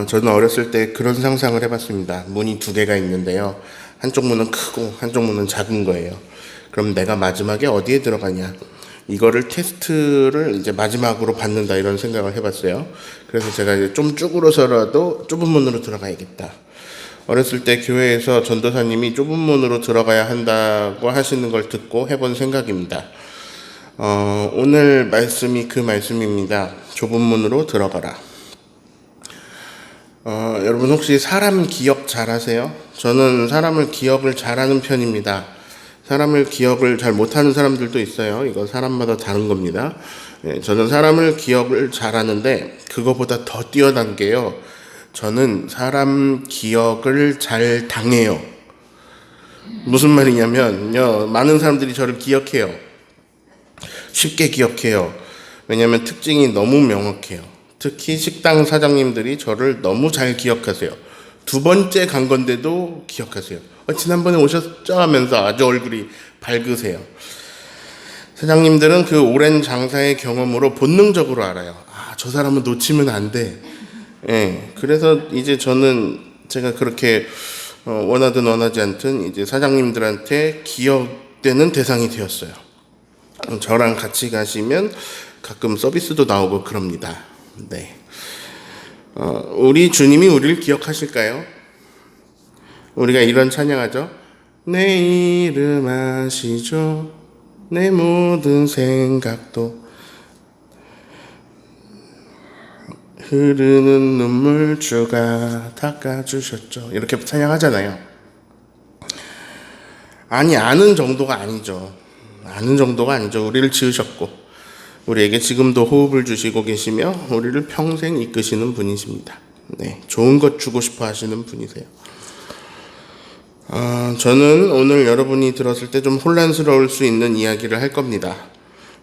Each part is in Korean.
저는 어렸을 때 그런 상상을 해봤습니다. 문이 두 개가 있는데요. 한쪽 문은 크고 한쪽 문은 작은 거예요. 그럼 내가 마지막에 어디에 들어가냐? 이거를 테스트를 이제 마지막으로 받는다 이런 생각을 해봤어요. 그래서 제가 이제 좀 쭈그러서라도 좁은 문으로 들어가야겠다. 어렸을 때 교회에서 전도사님이 좁은 문으로 들어가야 한다고 하시는 걸 듣고 해본 생각입니다. 오늘 말씀이 그 말씀입니다. 좁은 문으로 들어가라. 여러분 혹시 사람 기억 잘 하세요? 저는 사람을 기억을 잘하는 편입니다. 사람을 기억을 잘 못하는 사람들도 있어요. 이거 사람마다 다른 겁니다. 저는 사람을 기억을 잘하는데 그거보다 더 뛰어난 게요. 저는 사람 기억을 잘 당해요. 무슨 말이냐면요. 많은 사람들이 저를 기억해요. 쉽게 기억해요. 왜냐하면 특징이 너무 명확해요. 특히 식당 사장님들이 저를 너무 잘 기억하세요. 두 번째 간 건데도 기억하세요. 지난번에 오셨죠? 하면서 아주 얼굴이 밝으세요. 사장님들은 그 오랜 장사의 경험으로 본능적으로 알아요. 저 사람은 놓치면 안 돼. 그래서 이제 저는 제가 그렇게 원하든 원하지 않든 이제 사장님들한테 기억되는 대상이 되었어요. 저랑 같이 가시면 가끔 서비스도 나오고 그럽니다. 네. 우리 주님이 우리를 기억하실까요? 우리가 이런 찬양하죠. 내 이름 아시죠? 내 모든 생각도 흐르는 눈물 주가 닦아주셨죠. 이렇게 찬양하잖아요. 아는 정도가 아니죠. 아는 정도가 아니죠. 우리를 지으셨고 우리에게 지금도 호흡을 주시고 계시며 우리를 평생 이끄시는 분이십니다. 네, 좋은 것 주고 싶어 하시는 분이세요. 저는 오늘 여러분이 들었을 때 좀 혼란스러울 수 있는 이야기를 할 겁니다.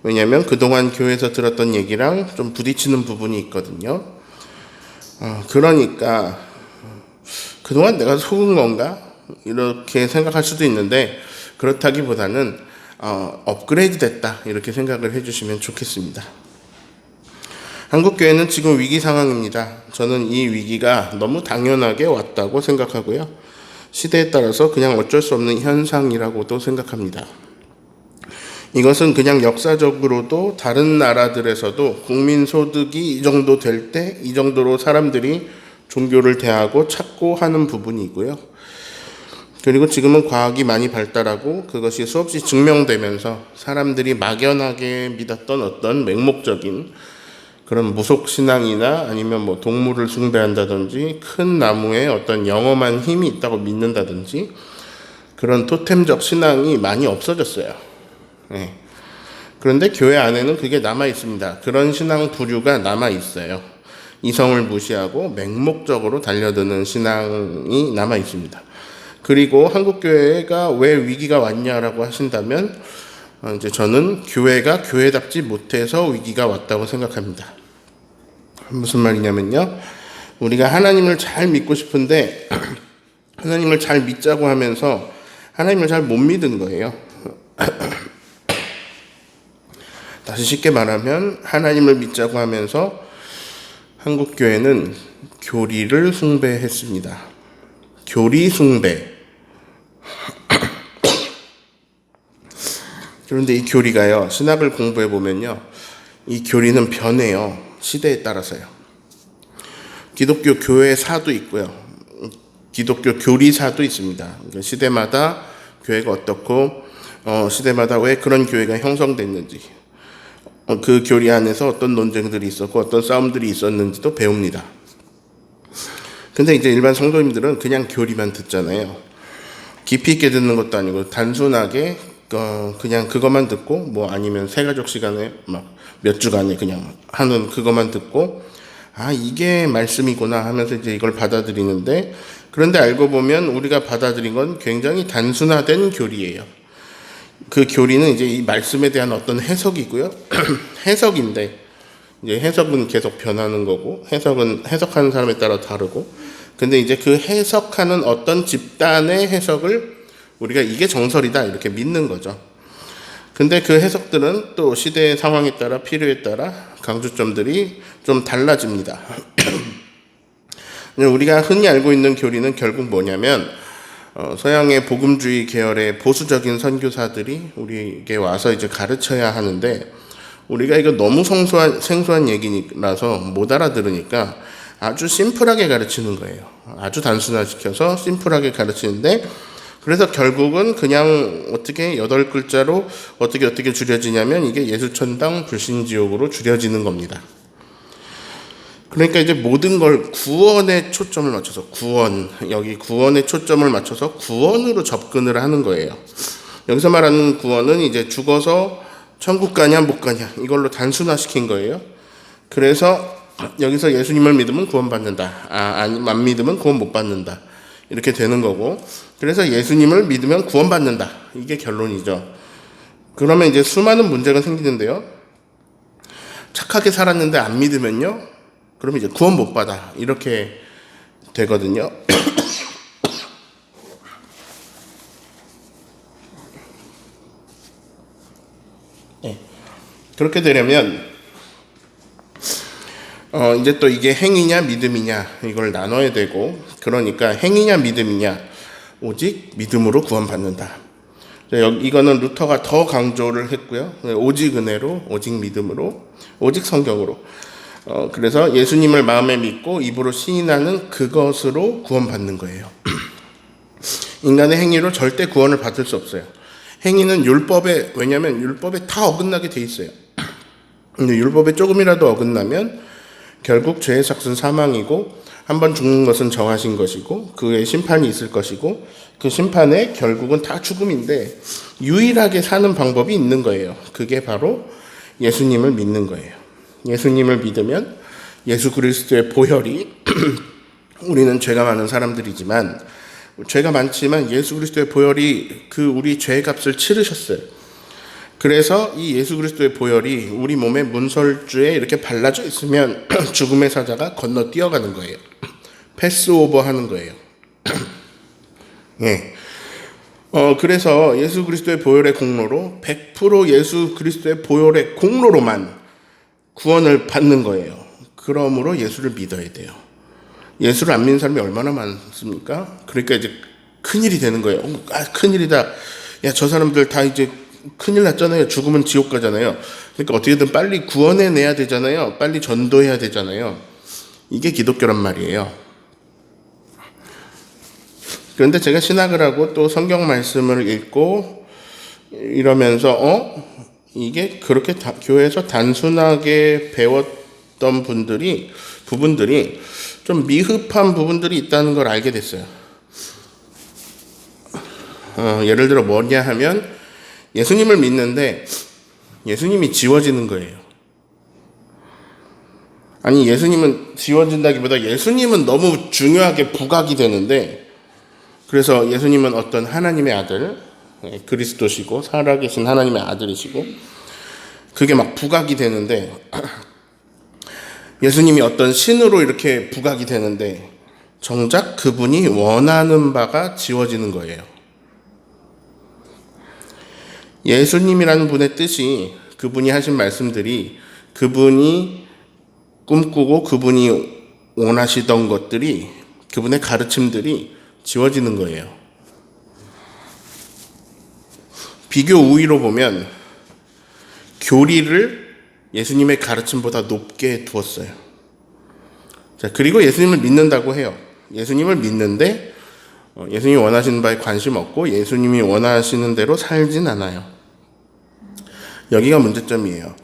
왜냐하면 그동안 교회에서 들었던 얘기랑 좀 부딪히는 부분이 있거든요. 그러니까 그동안 내가 속은 건가? 이렇게 생각할 수도 있는데 그렇다기보다는 업그레이드 됐다 이렇게 생각을 해주시면 좋겠습니다. 한국교회는 지금 위기 상황입니다. 저는 이 위기가 너무 당연하게 왔다고 생각하고요. 시대에 따라서 그냥 어쩔 수 없는 현상이라고도 생각합니다. 이것은 그냥 역사적으로도 다른 나라들에서도 국민 소득이 이 정도 될 때 이 정도로 사람들이 종교를 대하고 찾고 하는 부분이고요. 그리고 지금은 과학이 많이 발달하고 그것이 수없이 증명되면서 사람들이 막연하게 믿었던 어떤 맹목적인 그런 무속신앙이나 아니면 뭐 동물을 숭배한다든지 큰 나무에 어떤 영험한 힘이 있다고 믿는다든지 그런 토템적 신앙이 많이 없어졌어요. 네. 그런데 교회 안에는 그게 남아 있습니다. 그런 신앙 부류가 남아 있어요. 이성을 무시하고 맹목적으로 달려드는 신앙이 남아 있습니다. 그리고 한국교회가 왜 위기가 왔냐라고 하신다면 이제 저는 교회가 교회답지 못해서 위기가 왔다고 생각합니다. 무슨 말이냐면요. 우리가 하나님을 잘 믿고 싶은데 하나님을 잘 믿자고 하면서 하나님을 잘 못 믿은 거예요. 다시 쉽게 말하면 하나님을 믿자고 하면서 한국교회는 교리를 숭배했습니다. 교리 숭배. 그런데 이 교리가요, 신학을 공부해 보면요, 이 교리는 변해요. 시대에 따라서요. 기독교 교회사도 있고요. 기독교 교리사도 있습니다. 시대마다 교회가 어떻고, 시대마다 왜 그런 교회가 형성됐는지, 그 교리 안에서 어떤 논쟁들이 있었고, 어떤 싸움들이 있었는지도 배웁니다. 근데 이제 일반 성도님들은 그냥 교리만 듣잖아요. 깊이 있게 듣는 것도 아니고, 단순하게 그냥 그것만 듣고 뭐 아니면 세가족 시간에 막 몇 주간에 그냥 하는 그것만 듣고 이게 말씀이구나 하면서 이제 이걸 받아들이는데 그런데 알고 보면 우리가 받아들인 건 굉장히 단순화된 교리예요. 그 교리는 이제 이 말씀에 대한 어떤 해석이고요. 해석인데 이제 해석은 계속 변하는 거고 해석은 해석하는 사람에 따라 다르고 근데 이제 그 해석하는 어떤 집단의 해석을 우리가 이게 정설이다 이렇게 믿는 거죠. 근데 그 해석들은 또 시대의 상황에 따라 필요에 따라 강조점들이 좀 달라집니다. 우리가 흔히 알고 있는 교리는 결국 뭐냐면 서양의 복음주의 계열의 보수적인 선교사들이 우리에게 와서 이제 가르쳐야 하는데, 우리가 이거 너무 생소한 얘기라서 못 알아들으니까 아주 심플하게 가르치는 거예요. 아주 단순화시켜서 심플하게 가르치는데, 그래서 결국은 그냥 어떻게 8글자로 어떻게 줄여지냐면 이게 예수천당 불신지옥으로 줄여지는 겁니다. 그러니까 이제 모든 걸 구원에 초점을 맞춰서 여기 구원에 초점을 맞춰서 구원으로 접근을 하는 거예요. 여기서 말하는 구원은 이제 죽어서 천국 가냐 못 가냐 이걸로 단순화시킨 거예요. 그래서 여기서 예수님을 믿으면 구원받는다. 안 믿으면 구원 못 받는다. 이렇게 되는 거고, 그래서 예수님을 믿으면 구원받는다. 이게 결론이죠. 그러면 이제 수많은 문제가 생기는데요. 착하게 살았는데 안 믿으면요, 그러면 이제 구원 못 받아. 이렇게 되거든요. 네. 그렇게 되려면 이제 또 이게 행위냐 믿음이냐 이걸 나눠야 되고, 그러니까 행위냐 믿음이냐, 오직 믿음으로 구원받는다. 이거는 루터가 더 강조를 했고요. 오직 은혜로, 오직 믿음으로, 오직 성경으로. 그래서 예수님을 마음에 믿고 입으로 시인하는 그것으로 구원받는 거예요. 인간의 행위로 절대 구원을 받을 수 없어요. 행위는 왜냐하면 율법에 다 어긋나게 돼 있어요. 근데 율법에 조금이라도 어긋나면 결국 죄의 삭은 사망이고, 한번 죽는 것은 정하신 것이고 그의 심판이 있을 것이고, 그 심판에 결국은 다 죽음인데 유일하게 사는 방법이 있는 거예요. 그게 바로 예수님을 믿는 거예요. 예수님을 믿으면 예수 그리스도의 보혈이 우리는 죄가 많은 사람들이지만, 죄가 많지만 예수 그리스도의 보혈이 우리 죄의 값을 치르셨어요. 그래서 이 예수 그리스도의 보혈이 우리 몸의 문설주에 이렇게 발라져 있으면 죽음의 사자가 건너 뛰어가는 거예요. 패스오버 하는 거예요. 예. 그래서 예수 그리스도의 보혈의 공로로 100% 예수 그리스도의 보혈의 공로로만 구원을 받는 거예요. 그러므로 예수를 믿어야 돼요. 예수를 안 믿는 사람이 얼마나 많습니까? 그러니까 이제 큰일이 되는 거예요. 큰일이다. 야, 저 사람들 다 이제 큰일 났잖아요. 죽으면 지옥 가잖아요. 그러니까 어떻게든 빨리 구원해내야 되잖아요. 빨리 전도해야 되잖아요. 이게 기독교란 말이에요. 그런데 제가 신학을 하고 또 성경 말씀을 읽고 이러면서 이게 그렇게 교회에서 단순하게 배웠던 부분들이 좀 미흡한 부분들이 있다는 걸 알게 됐어요. 예를 들어 뭐냐 하면, 예수님을 믿는데 예수님이 지워지는 거예요. 아니, 예수님은 지워진다기보다 예수님은 너무 중요하게 부각이 되는데, 그래서 예수님은 어떤 하나님의 아들, 그리스도시고 살아계신 하나님의 아들이시고, 그게 막 부각이 되는데, 예수님이 어떤 신으로 이렇게 부각이 되는데 정작 그분이 원하는 바가 지워지는 거예요. 예수님이라는 분의 뜻이, 그분이 하신 말씀들이, 그분이 꿈꾸고 그분이 원하시던 것들이, 그분의 가르침들이 지워지는 거예요. 비교 우위로 보면 교리를 예수님의 가르침보다 높게 두었어요. 자, 그리고 예수님을 믿는다고 해요. 예수님을 믿는데 예수님이 원하시는 바에 관심 없고 예수님이 원하시는 대로 살진 않아요. 여기가 문제점이에요.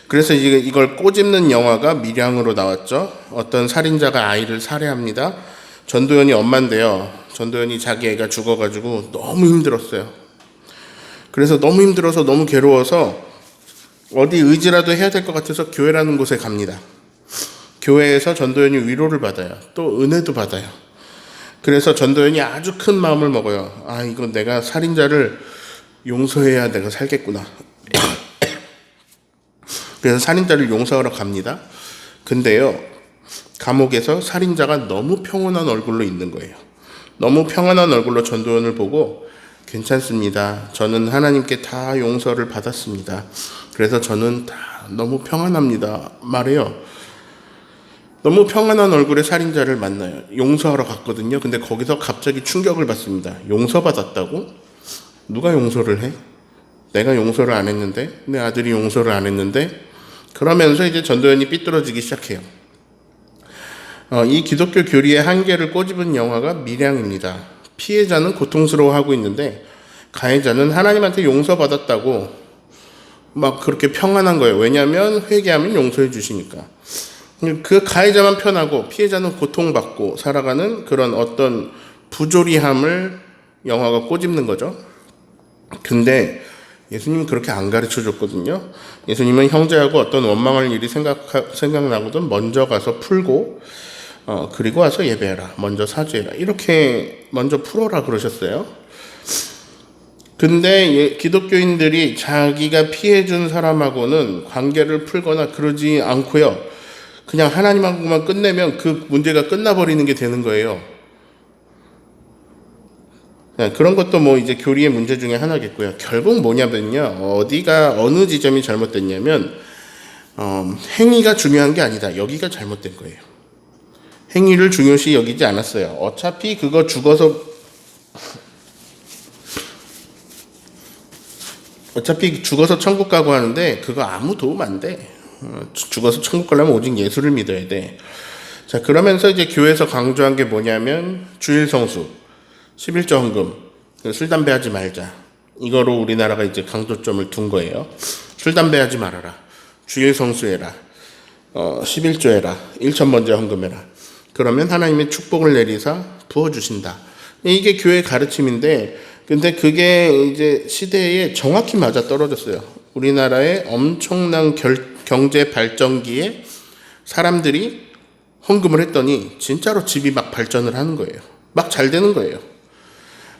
그래서 이걸 꼬집는 영화가 밀양으로 나왔죠. 어떤 살인자가 아이를 살해합니다. 전도연이 엄마인데요. 전도연이 자기 애가 죽어가지고 너무 힘들었어요. 그래서 너무 힘들어서 너무 괴로워서 어디 의지라도 해야 될 것 같아서 교회라는 곳에 갑니다. 교회에서 전도연이 위로를 받아요. 또 은혜도 받아요. 그래서 전도연이 아주 큰 마음을 먹어요. 이거 내가 살인자를 용서해야 내가 살겠구나. 그래서 살인자를 용서하러 갑니다. 근데요, 감옥에서 살인자가 너무 평온한 얼굴로 있는 거예요. 너무 평안한 얼굴로 전도연을 보고, 괜찮습니다. 저는 하나님께 다 용서를 받았습니다. 그래서 저는 다 너무 평안합니다. 말해요. 너무 평안한 얼굴의 살인자를 만나요. 용서하러 갔거든요. 근데 거기서 갑자기 충격을 받습니다. 용서받았다고? 누가 용서를 해? 내가 용서를 안 했는데? 내 아들이 용서를 안 했는데? 그러면서 이제 전도연이 삐뚤어지기 시작해요. 이 기독교 교리의 한계를 꼬집은 영화가 밀양입니다. 피해자는 고통스러워하고 있는데 가해자는 하나님한테 용서받았다고 막 그렇게 평안한 거예요. 왜냐하면 회개하면 용서해 주시니까. 그 가해자만 편하고 피해자는 고통받고 살아가는 그런 어떤 부조리함을 영화가 꼬집는 거죠. 근데 예수님은 그렇게 안 가르쳐 줬거든요. 예수님은 형제하고 어떤 원망할 일이 생각나거든 먼저 가서 풀고 그리고 와서 예배해라. 먼저 사죄해라. 이렇게 먼저 풀어라 그러셨어요. 근데 기독교인들이 자기가 피해준 사람하고는 관계를 풀거나 그러지 않고요. 그냥 하나님하고만 끝내면 그 문제가 끝나버리는 게 되는 거예요. 그런 것도 뭐 이제 교리의 문제 중에 하나겠고요. 결국 뭐냐면요. 어느 지점이 잘못됐냐면, 행위가 중요한 게 아니다. 여기가 잘못된 거예요. 행위를 중요시 여기지 않았어요. 어차피 그거 죽어서 천국 가고 하는데 그거 아무 도움 안 돼. 죽어서 천국 가려면 오직 예수를 믿어야 돼. 자, 그러면서 이제 교회에서 강조한 게 뭐냐면 주일 성수, 11조 헌금, 술 담배 하지 말자. 이거로 우리나라가 이제 강조점을 둔 거예요. 술 담배 하지 말아라. 주일 성수해라. 11조 해라. 1천 번째 헌금해라. 그러면 하나님의 축복을 내리사 부어주신다. 이게 교회 가르침인데, 근데 그게 이제 시대에 정확히 맞아 떨어졌어요. 우리나라의 엄청난 경제 발전기에 사람들이 헌금을 했더니 진짜로 집이 막 발전을 하는 거예요. 막 잘 되는 거예요.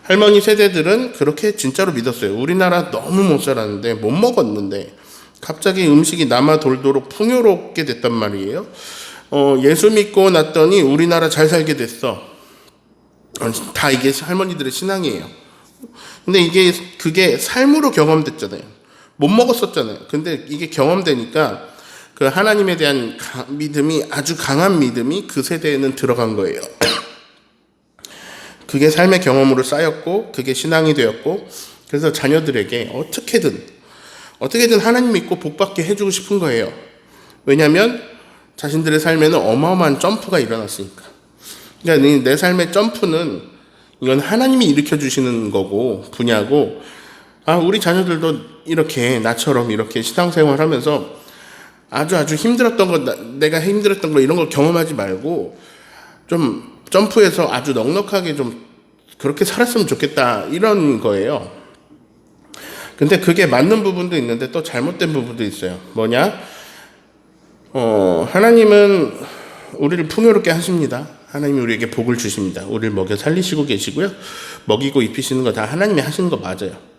할머니 세대들은 그렇게 진짜로 믿었어요. 우리나라 너무 못 살았는데, 못 먹었는데 갑자기 음식이 남아 돌도록 풍요롭게 됐단 말이에요. 예수 믿고 났더니 우리나라 잘 살게 됐어. 다 이게 할머니들의 신앙이에요. 근데 그게 삶으로 경험됐잖아요. 못 먹었었잖아요. 근데 이게 경험되니까 그 하나님에 대한 믿음이, 아주 강한 믿음이 그 세대에는 들어간 거예요. 그게 삶의 경험으로 쌓였고, 그게 신앙이 되었고, 그래서 자녀들에게 어떻게든 하나님 믿고 복받게 해주고 싶은 거예요. 왜냐하면 자신들의 삶에는 어마어마한 점프가 일어났으니까. 그러니까 내 삶의 점프는 이건 하나님이 일으켜주시는 거고, 분야고, 우리 자녀들도 이렇게 나처럼 이렇게 신앙생활 하면서 아주 힘들었던 거, 내가 힘들었던 거 이런 거 경험하지 말고 좀 점프해서 아주 넉넉하게 좀 그렇게 살았으면 좋겠다, 이런 거예요. 근데 그게 맞는 부분도 있는데 또 잘못된 부분도 있어요. 뭐냐? 하나님은 우리를 풍요롭게 하십니다. 하나님이 우리에게 복을 주십니다. 우리를 먹여 살리시고 계시고요. 먹이고 입히시는 거 다 하나님이 하시는 거 맞아요.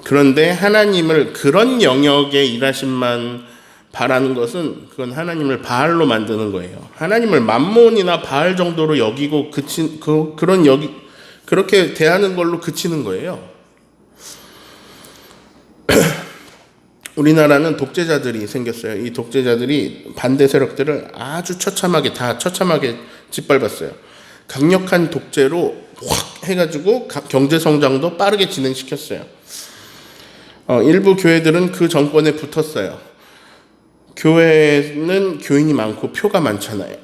그런데 하나님을 그런 영역에 일하심만 바라는 것은 그건 하나님을 바알로 만드는 거예요. 하나님을 만몬이나 바알 정도로 여기고 그렇게 대하는 걸로 그치는 거예요. 우리나라는 독재자들이 생겼어요. 이 독재자들이 반대 세력들을 아주 처참하게 짓밟았어요. 강력한 독재로 확 해가지고 경제 성장도 빠르게 진행시켰어요. 일부 교회들은 그 정권에 붙었어요. 교회는 교인이 많고 표가 많잖아요.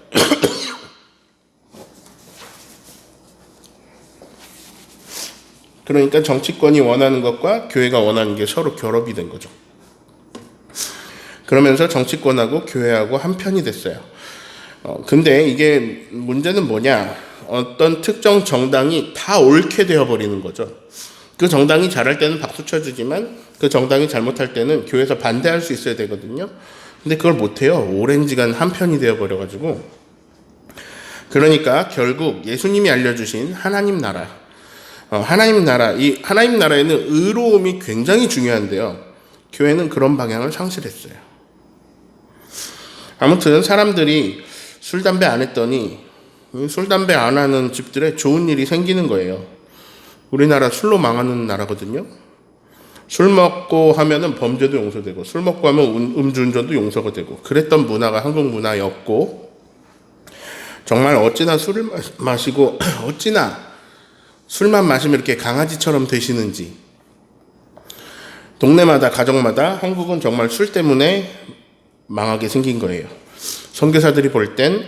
그러니까 정치권이 원하는 것과 교회가 원하는 게 서로 결합이 된 거죠. 그러면서 정치권하고 교회하고 한편이 됐어요. 근데 이게 문제는 뭐냐? 어떤 특정 정당이 다 옳게 되어버리는 거죠. 그 정당이 잘할 때는 박수 쳐주지만 그 정당이 잘못할 때는 교회에서 반대할 수 있어야 되거든요. 근데 그걸 못해요. 오랜 시간 한편이 되어버려가지고. 그러니까 결국 예수님이 알려주신 하나님 나라, 이 하나님 나라에는 의로움이 굉장히 중요한데요. 교회는 그런 방향을 상실했어요. 아무튼 사람들이 술, 담배 안 했더니 술, 담배 안 하는 집들에 좋은 일이 생기는 거예요. 우리나라 술로 망하는 나라거든요. 술 먹고 하면은 범죄도 용서되고, 술 먹고 하면 음주운전도 용서가 되고, 그랬던 문화가 한국 문화였고, 정말 어찌나 술을 마시고 어찌나 술만 마시면 이렇게 강아지처럼 되시는지. 동네마다 가정마다 한국은 정말 술 때문에 망하게 생긴 거예요. 선교사들이 볼 땐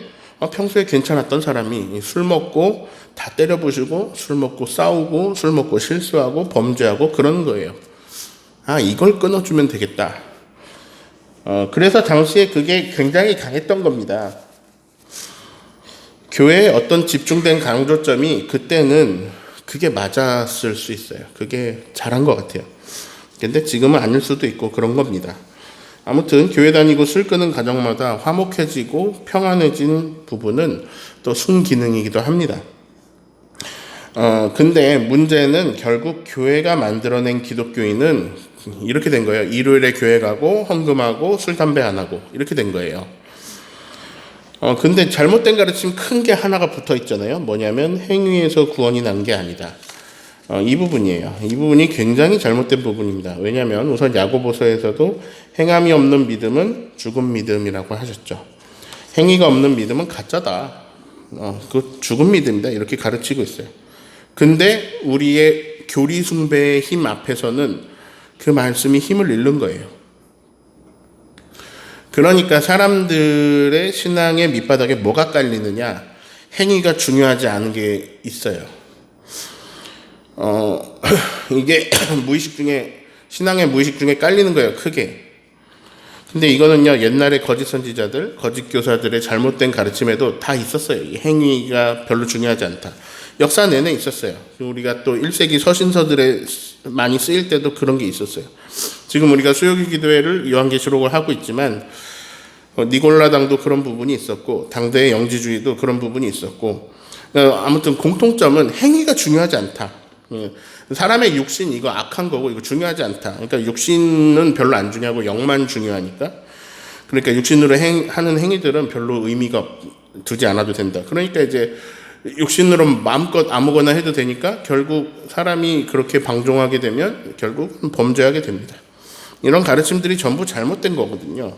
평소에 괜찮았던 사람이 술 먹고 다 때려 부수고 술 먹고 싸우고 술 먹고 실수하고 범죄하고 그러는 거예요. 이걸 끊어주면 되겠다. 그래서 당시에 그게 굉장히 강했던 겁니다. 교회의 어떤 집중된 강조점이 그때는 그게 맞았을 수 있어요. 그게 잘한 것 같아요. 근데 지금은 아닐 수도 있고 그런 겁니다. 아무튼 교회 다니고 술 끊은 가정마다 화목해지고 평안해진 부분은 또 순기능이기도 합니다. 근데 문제는 결국 교회가 만들어낸 기독교인은 이렇게 된 거예요. 일요일에 교회 가고 헌금하고 술 담배 안 하고 이렇게 된 거예요. 근데 잘못된 가르침 큰 게 하나가 붙어 있잖아요. 뭐냐면 행위에서 구원이 난 게 아니다. 이 부분이에요. 이 부분이 굉장히 잘못된 부분입니다. 왜냐하면 우선 야고보서에서도 행함이 없는 믿음은 죽은 믿음이라고 하셨죠. 행위가 없는 믿음은 가짜다. 그 죽은 믿음이다. 이렇게 가르치고 있어요. 근데 우리의 교리 숭배의 힘 앞에서는 그 말씀이 힘을 잃는 거예요. 그러니까 사람들의 신앙의 밑바닥에 뭐가 깔리느냐? 행위가 중요하지 않은 게 있어요. 이게 무의식 중에, 신앙의 무의식 중에 깔리는 거예요, 크게. 근데 이거는요, 옛날에 거짓 선지자들, 거짓 교사들의 잘못된 가르침에도 다 있었어요. 이 행위가 별로 중요하지 않다. 역사 내내 있었어요. 우리가 또 1세기 서신서들에 많이 쓰일 때도 그런 게 있었어요. 지금 우리가 수요일 기도회를 요한계시록을 하고 있지만, 니골라당도 그런 부분이 있었고, 당대의 영지주의도 그런 부분이 있었고, 아무튼 공통점은 행위가 중요하지 않다. 사람의 육신 이거 악한 거고 이거 중요하지 않다. 그러니까 육신은 별로 안 중요하고 영만 중요하니까. 그러니까 육신으로 하는 행위들은 별로 의미가 두지 않아도 된다. 그러니까 이제 육신으로 마음껏 아무거나 해도 되니까 결국 사람이 그렇게 방종하게 되면 결국 범죄하게 됩니다. 이런 가르침들이 전부 잘못된 거거든요.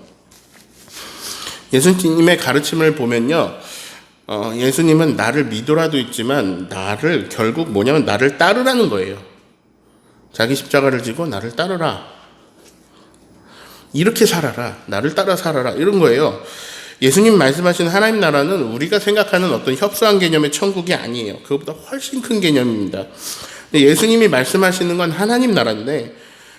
예수님의 가르침을 보면요. 예수님은 나를 믿으라도 있지만 나를 결국 뭐냐면 나를 따르라는 거예요. 자기 십자가를 지고 나를 따르라. 이렇게 살아라. 나를 따라 살아라. 이런 거예요. 예수님 말씀하신 하나님 나라는 우리가 생각하는 어떤 협소한 개념의 천국이 아니에요. 그것보다 훨씬 큰 개념입니다. 근데 예수님이 말씀하시는 건 하나님 나라인데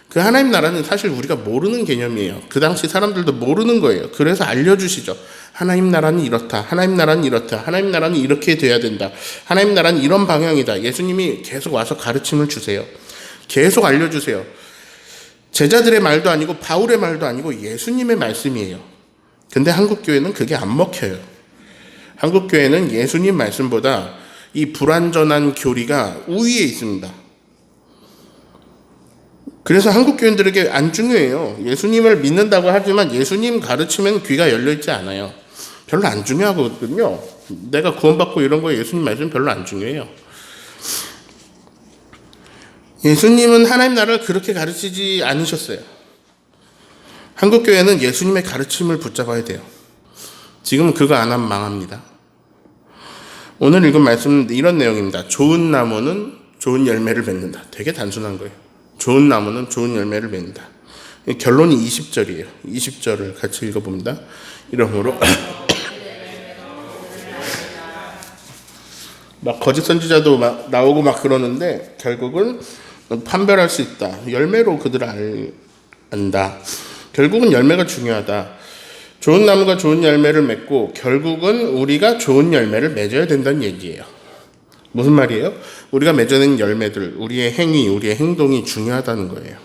그 하나님 나라는 사실 우리가 모르는 개념이에요. 그 당시 사람들도 모르는 거예요. 그래서 알려주시죠. 하나님 나라는 이렇다. 하나님 나라는 이렇다. 하나님 나라는 이렇게 돼야 된다. 하나님 나라는 이런 방향이다. 예수님이 계속 와서 가르침을 주세요. 계속 알려주세요. 제자들의 말도 아니고 바울의 말도 아니고 예수님의 말씀이에요. 근데 한국교회는 그게 안 먹혀요. 한국교회는 예수님 말씀보다 이 불완전한 교리가 우위에 있습니다. 그래서 한국 교인들에게 안 중요해요. 예수님을 믿는다고 하지만 예수님 가르치면 귀가 열려있지 않아요. 별로 안 중요하거든요. 내가 구원받고 이런 거 예수님 말씀 별로 안 중요해요. 예수님은 하나님 나라를 그렇게 가르치지 않으셨어요. 한국 교회는 예수님의 가르침을 붙잡아야 돼요. 지금 그거 안 하면 망합니다. 오늘 읽은 말씀은 이런 내용입니다. 좋은 나무는 좋은 열매를 맺는다. 되게 단순한 거예요. 좋은 나무는 좋은 열매를 맺는다. 결론이 20절이에요. 20절을 같이 읽어봅니다. 이러므로 막 거짓 선지자도 막 나오고 막 그러는데 결국은 판별할 수 있다. 열매로 그들을 안다. 결국은 열매가 중요하다. 좋은 나무가 좋은 열매를 맺고 결국은 우리가 좋은 열매를 맺어야 된다는 얘기예요. 무슨 말이에요? 우리가 맺어낸 열매들, 우리의 행위, 우리의 행동이 중요하다는 거예요.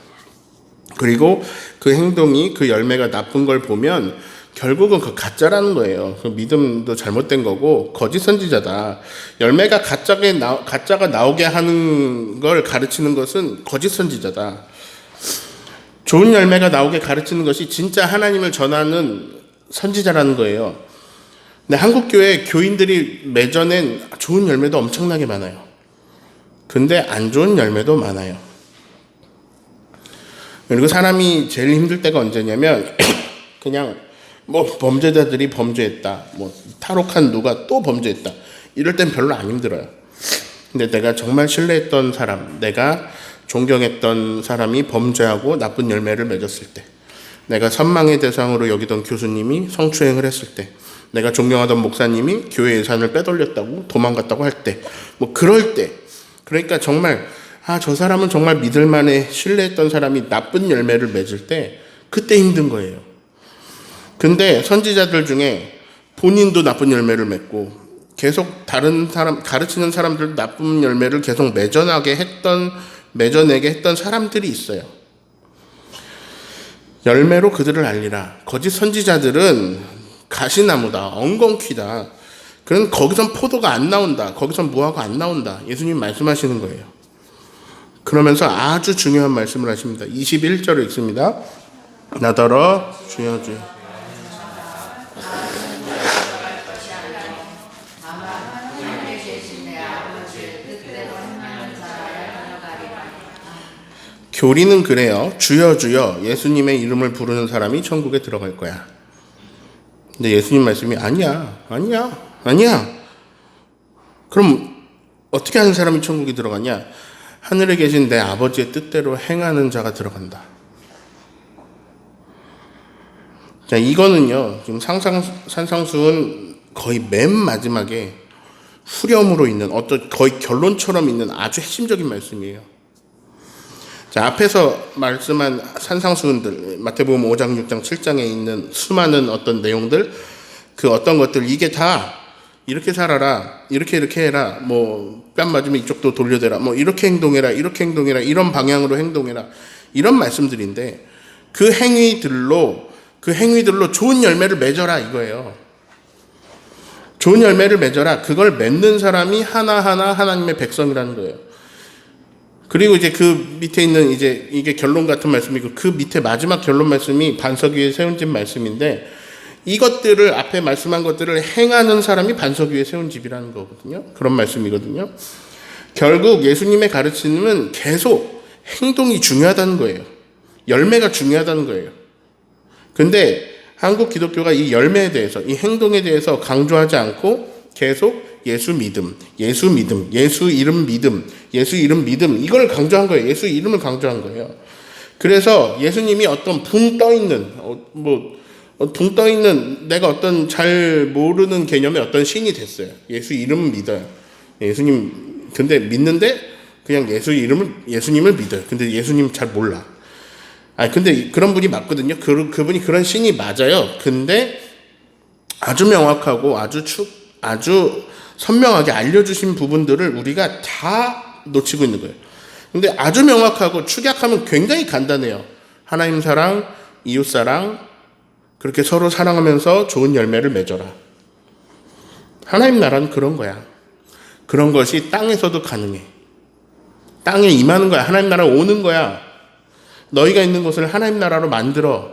그리고 그 행동이, 그 열매가 나쁜 걸 보면 결국은 그 가짜라는 거예요. 그 믿음도 잘못된 거고 거짓 선지자다. 열매가 가짜가 나오게 하는 걸 가르치는 것은 거짓 선지자다. 좋은 열매가 나오게 가르치는 것이 진짜 하나님을 전하는 선지자라는 거예요. 근데 한국교회 교인들이 맺어낸 좋은 열매도 엄청나게 많아요. 근데 안 좋은 열매도 많아요. 그리고 사람이 제일 힘들 때가 언제냐면 그냥 뭐 범죄자들이 범죄했다, 뭐 탈옥한 누가 또 범죄했다, 이럴 땐 별로 안 힘들어요. 근데 내가 정말 신뢰했던 사람, 내가 존경했던 사람이 범죄하고 나쁜 열매를 맺었을 때, 내가 선망의 대상으로 여기던 교수님이 성추행을 했을 때, 내가 존경하던 목사님이 교회 예산을 빼돌렸다고 도망갔다고 할 때, 뭐 그럴 때, 그러니까 정말 저 사람은 정말 믿을만해, 신뢰했던 사람이 나쁜 열매를 맺을 때, 그때 힘든 거예요. 근데 선지자들 중에 본인도 나쁜 열매를 맺고 계속 다른 사람, 가르치는 사람들도 나쁜 열매를 계속 맺어내게 했던 사람들이 있어요. 열매로 그들을 알리라. 거짓 선지자들은 가시나무다, 엉겅퀴다. 그런 거기선 포도가 안 나온다, 거기선 무화과 안 나온다, 예수님 말씀하시는 거예요. 그러면서 아주 중요한 말씀을 하십니다. 21절을 읽습니다. 나더러 주여 주여. 교리는 그래요. 주여 주여 예수님의 이름을 부르는 사람이 천국에 들어갈 거야. 근데 예수님 말씀이 아니야. 그럼 어떻게 하는 사람이 천국에 들어가냐? 하늘에 계신 내 아버지의 뜻대로 행하는 자가 들어간다. 자, 이거는요, 지금 산상수훈 거의 맨 마지막에 후렴으로 있는, 거의 결론처럼 있는 아주 핵심적인 말씀이에요. 자, 앞에서 말씀한 산상수훈들, 마태복음 5장, 6장, 7장에 있는 수많은 어떤 내용들, 그 어떤 것들, 이게 다 이렇게 살아라, 이렇게 해라, 뭐 뺨 맞으면 이쪽도 돌려대라, 뭐 이렇게 행동해라, 이런 방향으로 행동해라, 이런 말씀들인데, 그 행위들로 좋은 열매를 맺어라, 이거예요. 좋은 열매를 맺어라. 그걸 맺는 사람이 하나하나 하나님의 백성이라는 거예요. 그리고 이제 그 밑에 있는 이제 이게 결론 같은 말씀이고, 그 밑에 마지막 결론 말씀이 반석 위에 세운 집 말씀인데, 이것들을 앞에 말씀한 것들을 행하는 사람이 반석 위에 세운 집이라는 거거든요. 그런 말씀이거든요. 결국 예수님의 가르침은 계속 행동이 중요하다는 거예요. 열매가 중요하다는 거예요. 근데 한국 기독교가 이 열매에 대해서, 이 행동에 대해서 강조하지 않고 계속 예수 이름 믿음, 이걸 강조한 거예요. 예수 이름을 강조한 거예요. 그래서 예수님이 어떤 붕 떠 있는 내가 어떤 잘 모르는 개념의 어떤 신이 됐어요. 예수 이름은 믿어요. 예수님, 근데 믿는데 그냥 예수님을 믿어요. 근데 예수님 잘 몰라. 근데 그런 분이 맞거든요. 그분이 그런 신이 맞아요. 근데 아주 명확하고 아주 선명하게 알려주신 부분들을 우리가 다 놓치고 있는 거예요. 근데 아주 명확하고 축약하면 굉장히 간단해요. 하나님 사랑, 이웃 사랑, 그렇게 서로 사랑하면서 좋은 열매를 맺어라. 하나님 나라는 그런 거야. 그런 것이 땅에서도 가능해. 땅에 임하는 거야. 하나님 나라 오는 거야. 너희가 있는 곳을 하나님 나라로 만들어.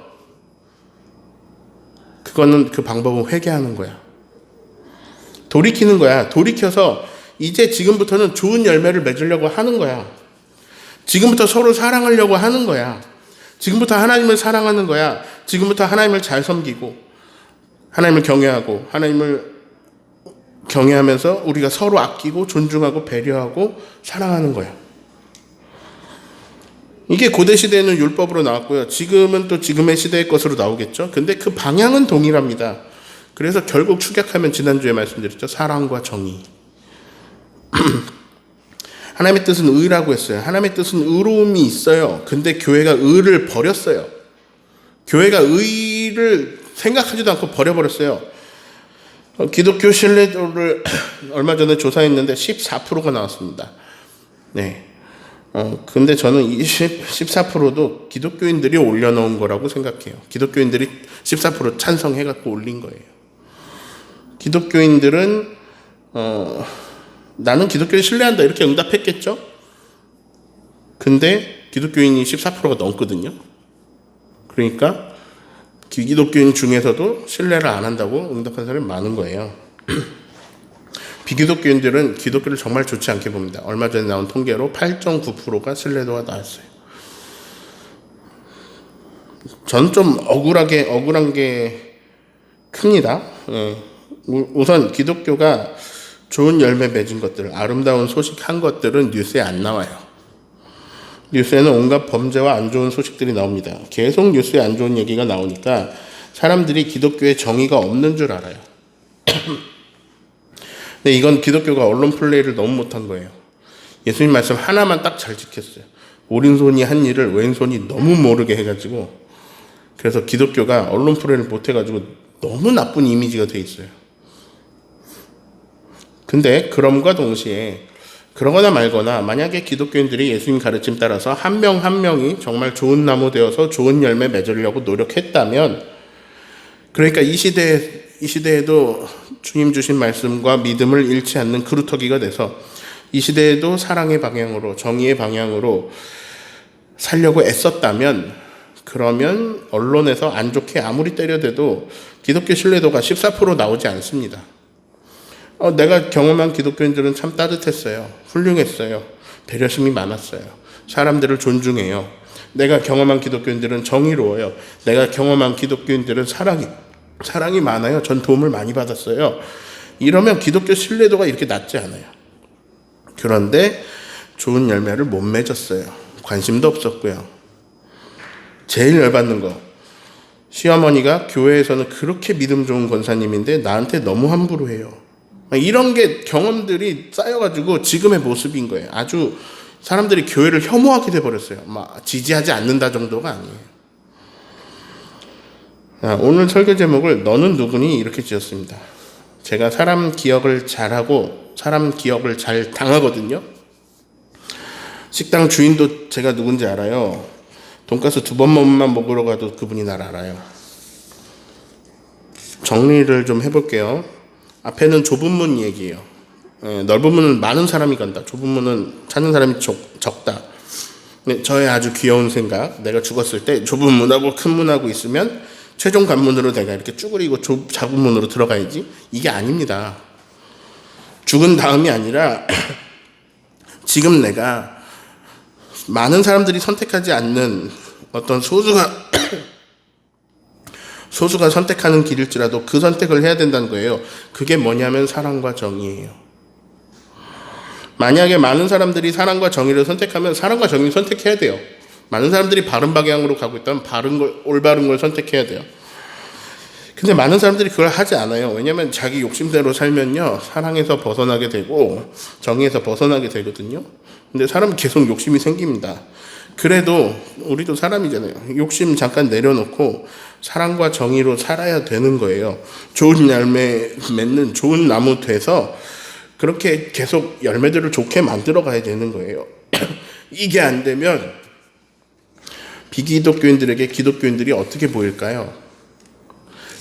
그 방법은 회개하는 거야. 돌이키는 거야. 돌이켜서 이제 지금부터는 좋은 열매를 맺으려고 하는 거야. 지금부터 서로 사랑하려고 하는 거야. 지금부터 하나님을 사랑하는 거야. 지금부터 하나님을 잘 섬기고, 하나님을 경외하면서 우리가 서로 아끼고 존중하고 배려하고 사랑하는 거야. 이게 고대 시대에는 율법으로 나왔고요. 지금은 또 지금의 시대의 것으로 나오겠죠. 근데 그 방향은 동일합니다. 그래서 결국 축약하면 지난주에 말씀드렸죠. 사랑과 정의. 하나님의 뜻은 의라고 했어요. 하나님의 뜻은 의로움이 있어요. 근데 교회가 의를 버렸어요. 교회가 의를 생각하지도 않고 버려버렸어요. 기독교 신뢰도를 얼마 전에 조사했는데 14%가 나왔습니다. 네. 근데 저는 이 14%도 기독교인들이 올려놓은 거라고 생각해요. 기독교인들이 14% 찬성해갖고 올린 거예요. 기독교인들은, 나는 기독교를 신뢰한다, 이렇게 응답했겠죠? 근데 기독교인이 14%가 넘거든요. 그러니까 기독교인 중에서도 신뢰를 안 한다고 응답한 사람이 많은 거예요. 비기독교인들은 기독교를 정말 좋지 않게 봅니다. 얼마 전에 나온 통계로 8.9%가 신뢰도가 나왔어요. 전 좀 억울한 게 큽니다. 예. 우선 기독교가 좋은 열매 맺은 것들, 아름다운 소식한 것들은 뉴스에 안 나와요. 뉴스에는 온갖 범죄와 안 좋은 소식들이 나옵니다. 계속 뉴스에 안 좋은 얘기가 나오니까 사람들이 기독교에 정의가 없는 줄 알아요. 근데 이건 기독교가 언론 플레이를 너무 못한 거예요. 예수님 말씀 하나만 딱 잘 지켰어요. 오른손이 한 일을 왼손이 너무 모르게 해가지고, 그래서 기독교가 언론 플레이를 못해가지고 너무 나쁜 이미지가 돼 있어요. 근데 그럼과 동시에 그러거나 말거나 만약에 기독교인들이 예수님 가르침 따라서 한 명 한 명이 정말 좋은 나무 되어서 좋은 열매 맺으려고 노력했다면, 그러니까 이 시대에도 주님 주신 말씀과 믿음을 잃지 않는 그루터기가 돼서 이 시대에도 사랑의 방향으로, 정의의 방향으로 살려고 애썼다면, 그러면 언론에서 안 좋게 아무리 때려대도 기독교 신뢰도가 14% 나오지 않습니다. 내가 경험한 기독교인들은 참 따뜻했어요. 훌륭했어요. 배려심이 많았어요. 사람들을 존중해요. 내가 경험한 기독교인들은 정의로워요. 내가 경험한 기독교인들은 사랑이 많아요. 전 도움을 많이 받았어요. 이러면 기독교 신뢰도가 이렇게 낮지 않아요. 그런데 좋은 열매를 못 맺었어요. 관심도 없었고요. 제일 열받는 거, 시어머니가 교회에서는 그렇게 믿음 좋은 권사님인데 나한테 너무 함부로 해요. 이런 게 경험들이 쌓여가지고 지금의 모습인 거예요. 아주 사람들이 교회를 혐오하게 돼버렸어요. 막 지지하지 않는다 정도가 아니에요. 오늘 설교 제목을 너는 누구니? 이렇게 지었습니다. 제가 사람 기억을 잘하고 사람 기억을 잘 당하거든요. 식당 주인도 제가 누군지 알아요. 돈가스 2번만 먹으러 가도 그분이 날 알아요. 정리를 좀 해볼게요. 앞에는 좁은 문 얘기예요. 넓은 문은 많은 사람이 간다. 좁은 문은 찾는 사람이 적다. 저의 아주 귀여운 생각, 내가 죽었을 때 좁은 문하고 큰 문하고 있으면 최종 관문으로 내가 이렇게 쭈그리고 작은 문으로 들어가야지. 이게 아닙니다. 죽은 다음이 아니라 지금 내가 많은 사람들이 선택하지 않는 어떤 소수가 선택하는 길일지라도 그 선택을 해야 된다는 거예요. 그게 뭐냐면 사랑과 정의예요. 만약에 많은 사람들이 사랑과 정의를 선택하면 사랑과 정의를 선택해야 돼요. 많은 사람들이 바른 방향으로 가고 있다면 올바른 걸 선택해야 돼요. 근데 많은 사람들이 그걸 하지 않아요. 왜냐하면 자기 욕심대로 살면요, 사랑에서 벗어나게 되고 정의에서 벗어나게 되거든요. 근데 사람은 계속 욕심이 생깁니다. 그래도 우리도 사람이잖아요. 욕심 잠깐 내려놓고 사랑과 정의로 살아야 되는 거예요. 좋은 열매 맺는 좋은 나무 돼서 그렇게 계속 열매들을 좋게 만들어 가야 되는 거예요. 이게 안 되면 비기독교인들에게 기독교인들이 어떻게 보일까요?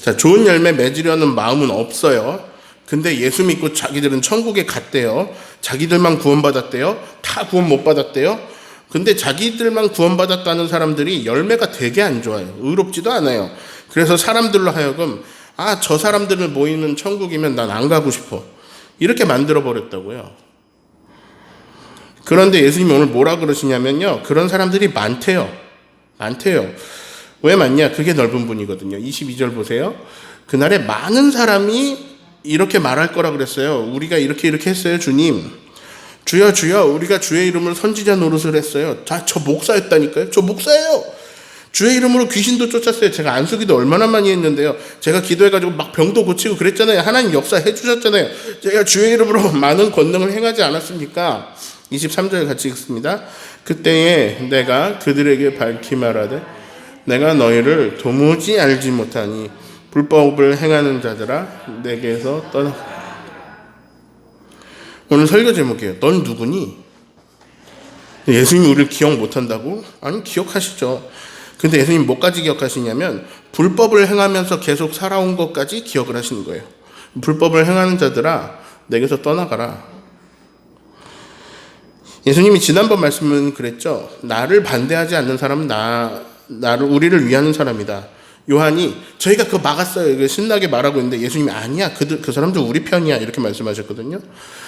자, 좋은 열매 맺으려는 마음은 없어요. 근데 예수 믿고 자기들은 천국에 갔대요. 자기들만 구원받았대요. 다 구원 못 받았대요. 근데 자기들만 구원받았다는 사람들이 열매가 되게 안 좋아요. 의롭지도 않아요. 그래서 사람들로 하여금 저 사람들을 모이는 천국이면 난 안 가고 싶어. 이렇게 만들어버렸다고요. 그런데 예수님이 오늘 뭐라 그러시냐면요, 그런 사람들이 많대요. 왜 많냐? 그게 넓은 분이거든요. 22절 보세요. 그날에 많은 사람이 이렇게 말할 거라 그랬어요. 우리가 이렇게 했어요, 주님. 주여 주여, 우리가 주의 이름으로 선지자 노릇을 했어요. 저 목사였다니까요. 저 목사예요. 주의 이름으로 귀신도 쫓았어요. 제가 안수기도 얼마나 많이 했는데요. 제가 기도해가지고 막 병도 고치고 그랬잖아요. 하나님 역사해 주셨잖아요. 제가 주의 이름으로 많은 권능을 행하지 않았습니까? 23절 같이 읽습니다. 그때에 내가 그들에게 밝히 말하되 내가 너희를 도무지 알지 못하니 불법을 행하는 자들아 내게서 떠나. 오늘 설교 제목이에요. 넌 누구니? 예수님이 우리를 기억 못한다고? 아니, 기억하시죠. 근데 예수님이 뭐까지 기억하시냐면 불법을 행하면서 계속 살아온 것까지 기억을 하시는 거예요. 불법을 행하는 자들아 내게서 떠나가라. 예수님이 지난번 말씀은 그랬죠. 나를 반대하지 않는 사람은 우리를 위하는 사람이다. 요한이 저희가 그거 막았어요. 이거 신나게 말하고 있는데 예수님이 아니야. 그 사람들 우리 편이야. 이렇게 말씀하셨거든요.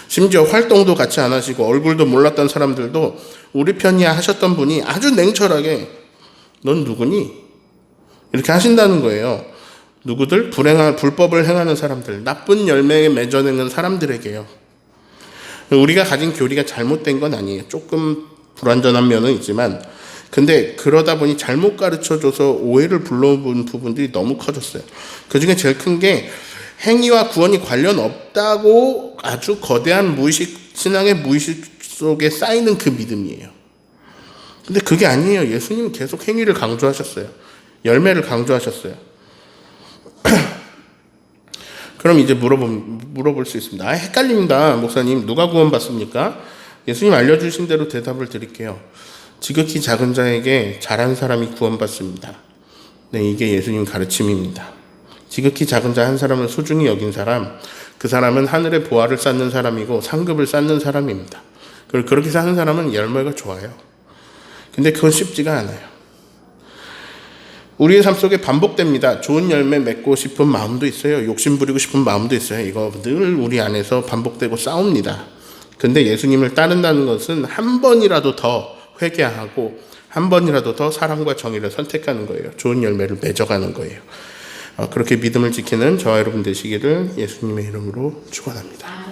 심지어 활동도 같이 안 하시고 얼굴도 몰랐던 사람들도 우리 편이야 하셨던 분이 아주 냉철하게 넌 누구니? 이렇게 하신다는 거예요. 누구들? 불법을 행하는 사람들, 나쁜 열매에 맺어내는 사람들에게요. 우리가 가진 교리가 잘못된 건 아니에요. 조금 불완전한 면은 있지만, 근데 그러다 보니 잘못 가르쳐줘서 오해를 불러온 부분들이 너무 커졌어요. 그 중에 제일 큰 게 행위와 구원이 관련 없다고 아주 거대한 신앙의 무의식 속에 쌓이는 그 믿음이에요. 근데 그게 아니에요. 예수님은 계속 행위를 강조하셨어요. 열매를 강조하셨어요. 그럼 이제 물어볼 수 있습니다. 헷갈립니다. 목사님, 누가 구원받습니까? 예수님 알려주신 대로 대답을 드릴게요. 지극히 작은 자에게 잘한 사람이 구원받습니다. 네, 이게 예수님 가르침입니다. 지극히 작은 자 한 사람을 소중히 여긴 사람, 그 사람은 하늘의 보화를 쌓는 사람이고 상급을 쌓는 사람입니다. 그리고 그렇게 사는 사람은 열매가 좋아요. 근데 그건 쉽지가 않아요. 우리의 삶 속에 반복됩니다. 좋은 열매 맺고 싶은 마음도 있어요. 욕심 부리고 싶은 마음도 있어요. 이거 늘 우리 안에서 반복되고 싸웁니다. 근데 예수님을 따른다는 것은 한 번이라도 더 회개하고 한 번이라도 더 사랑과 정의를 선택하는 거예요. 좋은 열매를 맺어가는 거예요. 그렇게 믿음을 지키는 저와 여러분 되시기를 예수님의 이름으로 축원합니다.